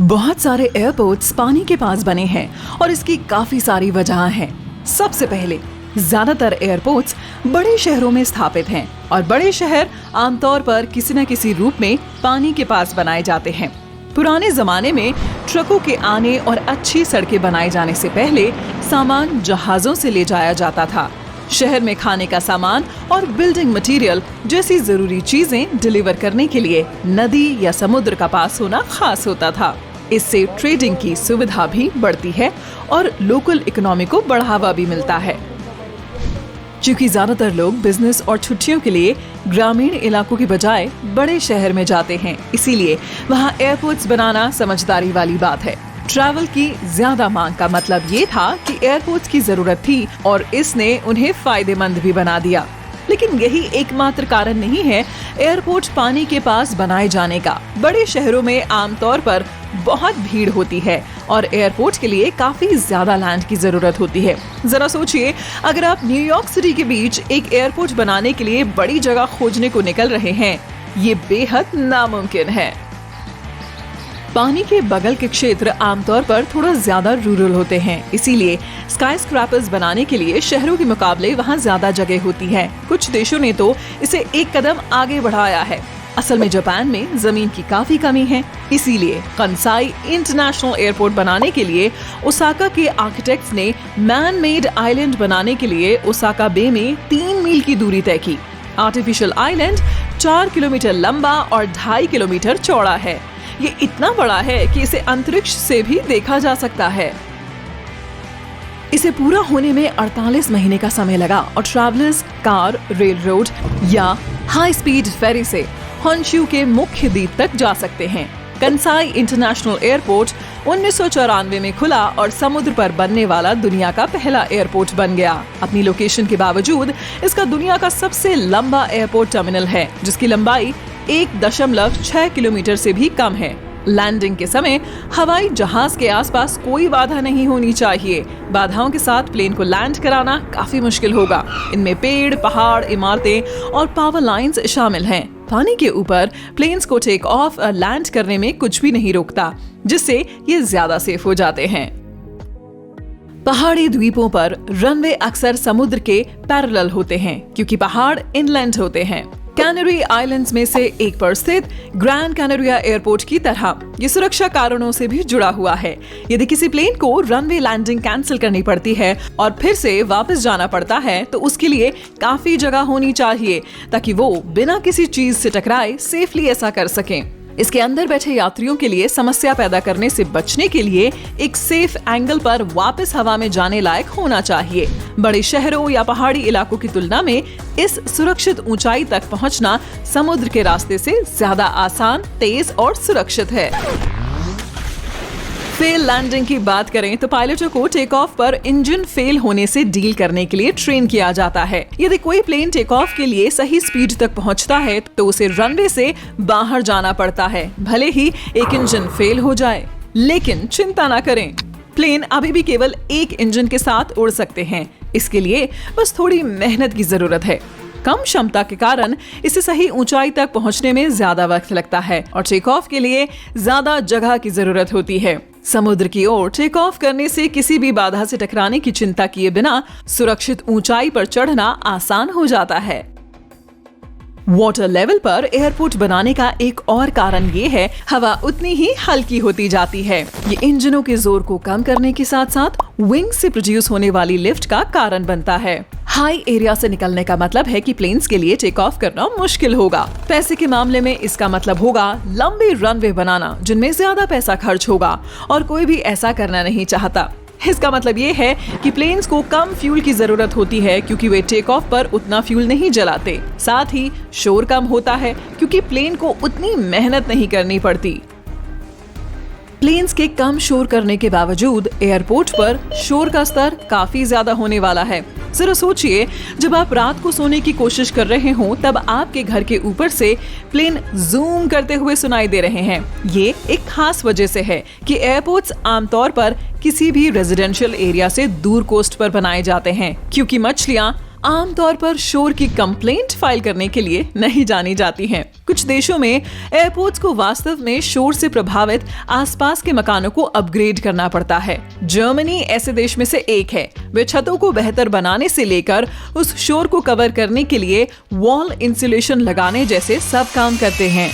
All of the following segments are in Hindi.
बहुत सारे एयरपोर्ट्स पानी के पास बने हैं और इसकी काफी सारी वजह हैं। सबसे पहले, ज्यादातर एयरपोर्ट्स बड़े शहरों में स्थापित हैं और बड़े शहर आमतौर पर किसी न किसी रूप में पानी के पास बनाए जाते हैं। पुराने जमाने में ट्रकों के आने और अच्छी सड़कें बनाए जाने से पहले सामान जहाजों से ले जाया जाता था। शहर में खाने का सामान और बिल्डिंग मटेरियल जैसी जरूरी चीजें डिलीवर करने के लिए नदी या समुद्र का पास होना खास होता था। इससे ट्रेडिंग की सुविधा भी बढ़ती है और लोकल इकोनॉमी को बढ़ावा भी मिलता है। क्योंकि ज्यादातर लोग बिजनेस और छुट्टियों के लिए ग्रामीण इलाकों की बजाय बड़े शहर में जाते हैं, इसीलिए वहाँ एयरपोर्ट्स बनाना समझदारी वाली बात है। ट्रैवल की ज्यादा मांग का मतलब ये था कि एयरपोर्ट्स की जरूरत थी और इसने उन्हें फायदेमंद भी बना दिया। लेकिन यही एकमात्र कारण नहीं है एयरपोर्ट पानी के पास बनाए जाने का। बड़े शहरों में आमतौर पर बहुत भीड़ होती है और एयरपोर्ट के लिए काफी ज्यादा लैंड की जरूरत होती है। जरा सोचिए, अगर आप न्यूयॉर्क सिटी के बीच एक एयरपोर्ट बनाने के लिए बड़ी जगह खोजने को निकल रहे हैं, ये बेहद नामुमकिन है। पानी के बगल के क्षेत्र आमतौर पर थोड़ा ज्यादा रूरल होते हैं, इसीलिए स्काईस्क्रैपर्स बनाने के लिए शहरों के मुकाबले वहाँ ज्यादा जगह होती है। कुछ देशों ने तो इसे एक कदम आगे बढ़ाया है। असल में जापान में जमीन की काफी कमी है, इसीलिए कंसाई इंटरनेशनल एयरपोर्ट बनाने के लिए ओसाका के आर्किटेक्ट्स ने मैन मेड आइलैंड बनाने के लिए ओसाका बे में 3 मील की दूरी तय की। आर्टिफिशियल आइलैंड 4 किलोमीटर लंबा और 2.5 किलोमीटर चौड़ा है। ये इतना बड़ा है कि इसे अंतरिक्ष से भी देखा जा सकता है। इसे पूरा होने में 48 महीने का समय लगा और ट्रैवलर्स कार, रेल रोड या हाई स्पीड फेरी से होन्शु के मुख्य द्वीप तक जा सकते हैं। कंसाई इंटरनेशनल एयरपोर्ट 1994 में खुला और समुद्र पर बनने वाला दुनिया का पहला एयरपोर्ट बन गया। अपनी लोकेशन के बावजूद इसका दुनिया का सबसे लंबा एयरपोर्ट टर्मिनल है, जिसकी लंबाई 1.6 किलोमीटर से भी कम है। लैंडिंग के समय हवाई जहाज के आसपास कोई बाधा नहीं होनी चाहिए। बाधाओं के साथ प्लेन को लैंड कराना काफी मुश्किल होगा। इनमें पेड़, पहाड़, इमारतें और पावर लाइंस शामिल हैं। पानी के ऊपर प्लेन्स को टेक ऑफ और लैंड करने में कुछ भी नहीं रोकता, जिससे ये ज्यादा सेफ हो जाते हैं। पहाड़ी द्वीपों पर रनवे अक्सर समुद्र के पैरेलल होते हैं, क्योंकि पहाड़ इनलैंड होते हैं। कैनरी आइलैंड्स में से एक पर स्थित ग्रैंड कैनरिया एयरपोर्ट की तरह ये सुरक्षा कारणों से भी जुड़ा हुआ है। यदि किसी प्लेन को रनवे लैंडिंग कैंसिल करनी पड़ती है और फिर से वापस जाना पड़ता है, तो उसके लिए काफी जगह होनी चाहिए ताकि वो बिना किसी चीज से टकराए सेफली ऐसा कर सकें। इसके अंदर बैठे यात्रियों के लिए समस्या पैदा करने से बचने के लिए एक सेफ एंगल पर वापस हवा में जाने लायक होना चाहिए। बड़े शहरों या पहाड़ी इलाकों की तुलना में इस सुरक्षित ऊंचाई तक पहुंचना समुद्र के रास्ते से ज्यादा आसान, तेज और सुरक्षित है। फेल लैंडिंग की बात करें तो पायलटों को टेक ऑफ पर इंजन फेल होने से डील करने के लिए ट्रेन किया जाता है। यदि कोई प्लेन टेक ऑफ के लिए सही स्पीड तक पहुंचता है तो उसे रनवे से बाहर जाना पड़ता है, भले ही एक इंजन फेल हो जाए। लेकिन चिंता ना करें, प्लेन अभी भी केवल एक इंजन के साथ उड़ सकते हैं। इसके लिए बस थोड़ी मेहनत की जरूरत है। कम क्षमता के कारण इसे सही ऊंचाई तक पहुंचने में ज्यादा वक्त लगता है और टेक ऑफ के लिए ज्यादा जगह की जरूरत होती है। समुद्र की ओर टेक ऑफ करने से किसी भी बाधा से टकराने की चिंता किए बिना सुरक्षित ऊंचाई पर चढ़ना आसान हो जाता है। वाटर लेवल पर एयरपोर्ट बनाने का एक और कारण ये है, हवा उतनी ही हल्की होती जाती है। ये इंजनों के जोर को कम करने के साथ साथ विंग से प्रोड्यूस होने वाली लिफ्ट का कारण बनता है। हाई एरिया से निकलने का मतलब है कि प्लेन्स के लिए टेक ऑफ करना मुश्किल होगा। पैसे के मामले में इसका मतलब होगा लंबे रनवे बनाना, जिनमें ज्यादा पैसा खर्च होगा और कोई भी ऐसा करना नहीं चाहता। इसका मतलब ये है कि प्लेन्स को कम फ्यूल की जरूरत होती है, क्योंकि वे टेक ऑफ पर उतना फ्यूल नहीं जलाते। साथ ही शोर कम होता है, क्योंकि प्लेन को उतनी मेहनत नहीं करनी पड़ती। प्लेन्स के कम शोर करने के बावजूद एयरपोर्ट पर शोर का स्तर काफी ज्यादा होने वाला है। जरा सोचिए, जब आप रात को सोने की कोशिश कर रहे हो तब आपके घर के ऊपर से प्लेन जूम करते हुए सुनाई दे रहे हैं। ये एक खास वजह से है कि एयरपोर्ट्स आमतौर पर किसी भी रेजिडेंशियल एरिया से दूर कोस्ट पर बनाए जाते हैं, क्योंकि मछलियां आमतौर पर शोर की कंप्लेंट फाइल करने के लिए नहीं जानी जाती हैं। कुछ देशों में एयरपोर्ट्स को वास्तव में शोर से प्रभावित आसपास के मकानों को अपग्रेड करना पड़ता है। जर्मनी ऐसे देश में से एक है। वे छतों को बेहतर बनाने से लेकर उस शोर को कवर करने के लिए वॉल इंसुलेशन लगाने जैसे सब काम करते हैं।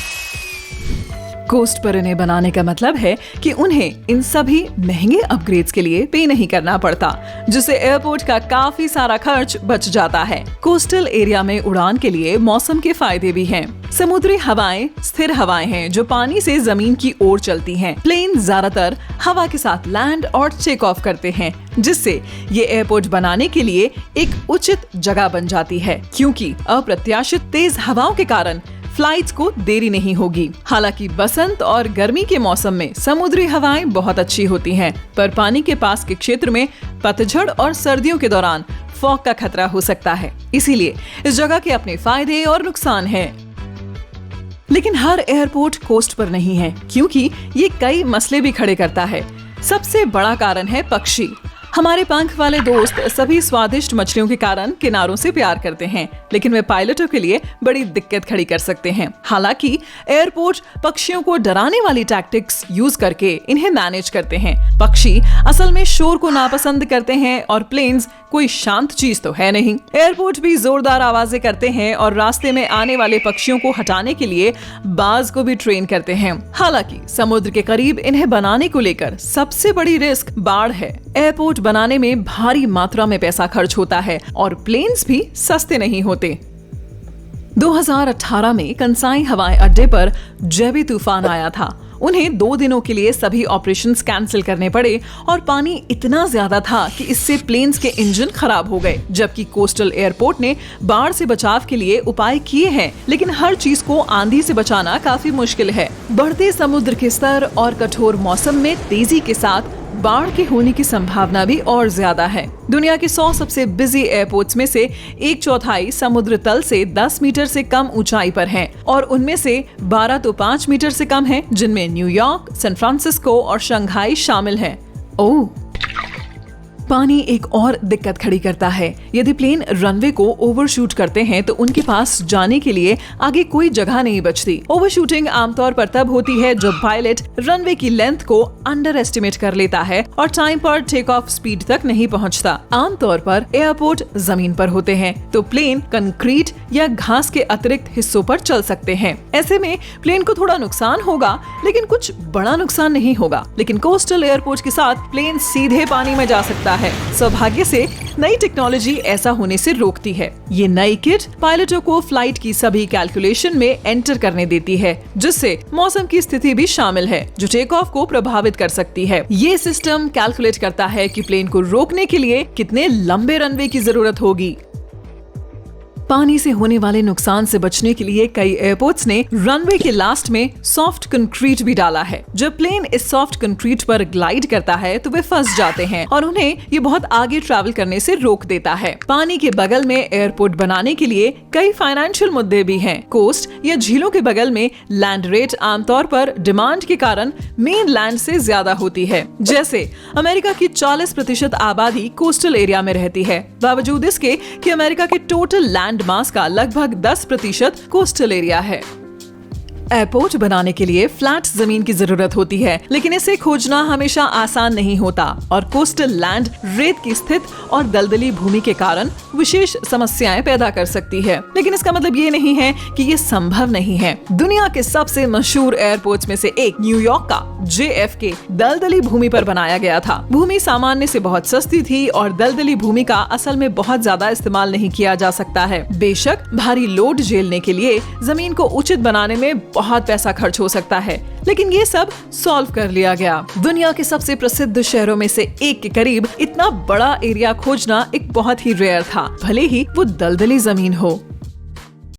कोस्ट पर इन्हें बनाने का मतलब है कि उन्हें इन सभी महंगे अपग्रेड्स के लिए पे नहीं करना पड़ता, जिससे एयरपोर्ट का काफी सारा खर्च बच जाता है। कोस्टल एरिया में उड़ान के लिए मौसम के फायदे भी हैं। समुद्री हवाएं स्थिर हवाएं हैं जो पानी से जमीन की ओर चलती हैं। प्लेन ज्यादातर हवा के साथ लैंड और टेक ऑफ करते हैं, जिससे ये एयरपोर्ट बनाने के लिए एक उचित जगह बन जाती है, क्योंकि अप्रत्याशित तेज हवाओं के कारण फ्लाइट्स को देरी नहीं होगी। हालांकि बसंत और गर्मी के मौसम में समुद्री हवाएं बहुत अच्छी होती हैं, पर पानी के पास के क्षेत्र में पतझड़ और सर्दियों के दौरान फॉग का खतरा हो सकता है। इसीलिए इस जगह के अपने फायदे और नुकसान हैं। लेकिन हर एयरपोर्ट कोस्ट पर नहीं है, क्योंकि ये कई मसले भी खड़े करता है। सबसे बड़ा कारण है पक्षी। हमारे पंख वाले दोस्त सभी स्वादिष्ट मछलियों के कारण किनारों से प्यार करते हैं, लेकिन वे पायलटों के लिए बड़ी दिक्कत खड़ी कर सकते हैं। हालांकि एयरपोर्ट पक्षियों को डराने वाली टैक्टिक्स यूज करके इन्हें मैनेज करते हैं। पक्षी असल में शोर को नापसंद करते हैं और प्लेन्स कोई शांत चीज तो है नहीं। एयरपोर्ट भी जोरदार आवाजें करते हैं और रास्ते में आने वाले पक्षियों को हटाने के लिए बाज को भी ट्रेन करते हैं। हालांकि समुद्र के करीब इन्हें बनाने को लेकर सबसे बड़ी रिस्क बाढ़ है। एयरपोर्ट बनाने में भारी मात्रा में पैसा खर्च होता है और प्लेन्स भी सस्ते नहीं होते। 2018 में कंसाई हवाई अड्डे पर जेबी तूफान आया था। उन्हें 2 दिनों के लिए सभी ऑपरेशंस कैंसिल करने पड़े और पानी इतना ज्यादा था कि इससे प्लेन्स के इंजन खराब हो गए। जबकि कोस्टल एयरपोर्ट ने बाढ़ से बचाव के लिए उपाय किए हैं, लेकिन हर चीज को आंधी से बचाना काफी मुश्किल है। बढ़ते समुद्र के स्तर और कठोर मौसम में तेजी के साथ बाढ़ के होने की संभावना भी और ज्यादा है। दुनिया के 100 सबसे बिजी एयरपोर्ट्स में से 1/4 समुद्र तल से 10 मीटर से कम ऊंचाई पर हैं और उनमें से 12 तो 5 मीटर से कम हैं, जिनमें न्यूयॉर्क, सैन फ्रांसिस्को और शंघाई शामिल हैं। ओह, पानी एक और दिक्कत खड़ी करता है। यदि प्लेन रनवे को ओवरशूट करते हैं तो उनके पास जाने के लिए आगे कोई जगह नहीं बचती। ओवरशूटिंग आमतौर पर तब होती है जब पायलट रनवे की लेंथ को अंडर एस्टिमेट कर लेता है और टाइम पर टेक ऑफ स्पीड तक नहीं पहुंचता। आमतौर पर एयरपोर्ट जमीन पर होते हैं तो प्लेन कंक्रीट या घास के अतिरिक्त हिस्सों पर चल सकते हैं। ऐसे में प्लेन को थोड़ा नुकसान होगा, लेकिन कुछ बड़ा नुकसान नहीं होगा। लेकिन कोस्टल एयरपोर्ट के साथ प्लेन सीधे पानी में जा सकता है। सौभाग्य से नई टेक्नोलॉजी ऐसा होने से रोकती है। ये नई किट पायलटों को फ्लाइट की सभी कैलकुलेशन में एंटर करने देती है, जिससे मौसम की स्थिति भी शामिल है जो टेक ऑफ को प्रभावित कर सकती है। ये सिस्टम कैलकुलेट करता है कि प्लेन को रोकने के लिए कितने लंबे रनवे की जरूरत होगी। पानी से होने वाले नुकसान से बचने के लिए कई एयरपोर्ट्स ने रनवे के लास्ट में सॉफ्ट कंक्रीट भी डाला है। जब प्लेन इस सॉफ्ट कंक्रीट पर ग्लाइड करता है तो वे फंस जाते हैं और उन्हें ये बहुत आगे ट्रैवल करने से रोक देता है। पानी के बगल में एयरपोर्ट बनाने के लिए कई फाइनेंशियल मुद्दे भी हैं। कोस्ट या झीलों के बगल में लैंड रेट आमतौर पर डिमांड के कारण मेन लैंड से ज्यादा होती है। जैसे अमेरिका की 40% आबादी कोस्टल एरिया में रहती है, बावजूद इसके कि अमेरिका के टोटल लैंड मास का लगभग 10% कोस्टल एरिया है। एयरपोर्ट बनाने के लिए फ्लैट जमीन की जरूरत होती है, लेकिन इसे खोजना हमेशा आसान नहीं होता और कोस्टल लैंड रेत की स्थित और दलदली भूमि के कारण विशेष समस्याएं पैदा कर सकती है। लेकिन इसका मतलब ये नहीं है कि ये संभव नहीं है। दुनिया के सबसे मशहूर एयरपोर्ट्स में से एक न्यूयॉर्क का JFK दलदली भूमि पर बनाया गया था। भूमि सामान्य से बहुत सस्ती थी और दलदली भूमि का असल में बहुत ज्यादा इस्तेमाल नहीं किया जा सकता है। बेशक भारी लोड झेलने के लिए जमीन को उचित बनाने में बहुत पैसा खर्च हो सकता है, लेकिन ये सब सॉल्व कर लिया गया। दुनिया के सबसे प्रसिद्ध शहरों में से एक के करीब इतना बड़ा एरिया खोजना एक बहुत ही रेयर था, भले ही वो दलदली जमीन हो।